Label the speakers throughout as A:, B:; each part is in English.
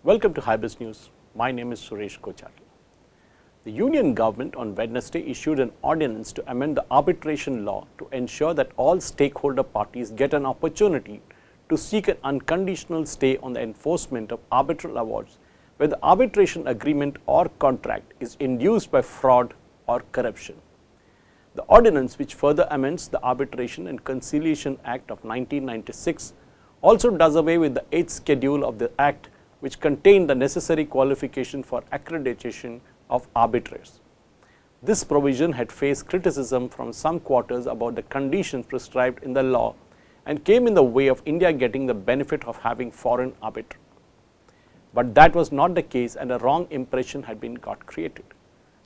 A: Welcome to Hybris News. My name is Suresh Kochari. The Union Government on Wednesday issued an ordinance to amend the arbitration law to ensure that all stakeholder parties get an opportunity to seek an unconditional stay on the enforcement of arbitral awards where the arbitration agreement or contract is induced by fraud or corruption. The ordinance, which further amends the Arbitration and Conciliation Act of 1996, also does away with the 8th schedule of the Act, which contained the necessary qualification for accreditation of arbitrators. This provision had faced criticism from some quarters about the conditions prescribed in the law and came in the way of India getting the benefit of having foreign arbiters. But that was not the case, and a wrong impression had been created.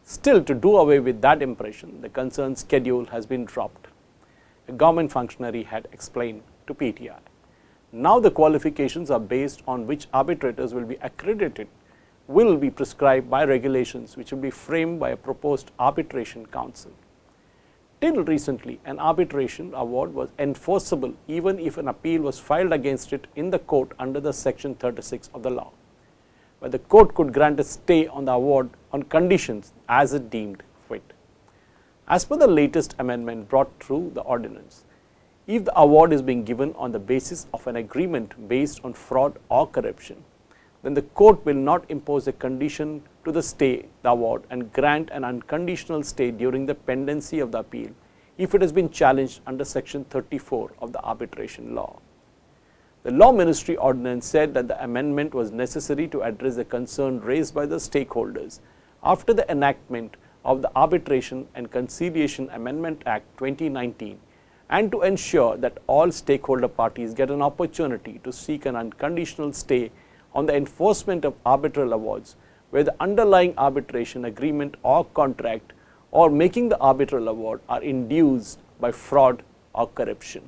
A: Still, to do away with that impression, the concerned schedule has been dropped. A government functionary had explained to PTI. Now the qualifications are based on which arbitrators will be accredited will be prescribed by regulations which will be framed by a proposed arbitration council. Till recently, an arbitration award was enforceable even if an appeal was filed against it in the court under the section 36 of the law, where the court could grant a stay on the award on conditions as it deemed fit. As per the latest amendment brought through the ordinance, if the award is being given on the basis of an agreement based on fraud or corruption, then the court will not impose a condition to the stay the award and grant an unconditional stay during the pendency of the appeal if it has been challenged under section 34 of the arbitration law. The Law Ministry ordinance said that the amendment was necessary to address the concern raised by the stakeholders after the enactment of the Arbitration and Conciliation Amendment Act 2019 and to ensure that all stakeholder parties get an opportunity to seek an unconditional stay on the enforcement of arbitral awards where the underlying arbitration agreement or contract or making the arbitral award are induced by fraud or corruption.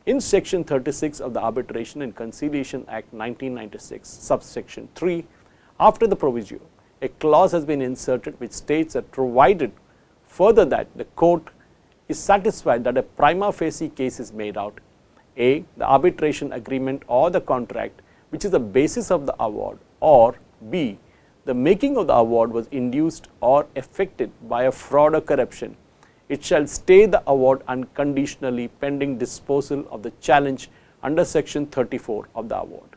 A: In section 36 of the Arbitration and Conciliation Act 1996, subsection 3, after the proviso, a clause has been inserted which states that provided further that the court is satisfied that a prima facie case is made out, A, the arbitration agreement or the contract which is the basis of the award, or B, the making of the award was induced or affected by a fraud or corruption, it shall stay the award unconditionally pending disposal of the challenge under section 34 of the award.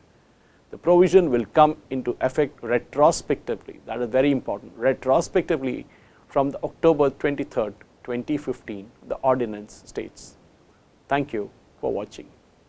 A: The provision will come into effect retrospectively, that is very important, retrospectively from the October 23rd, 2015, the ordinance states. Thank you for watching.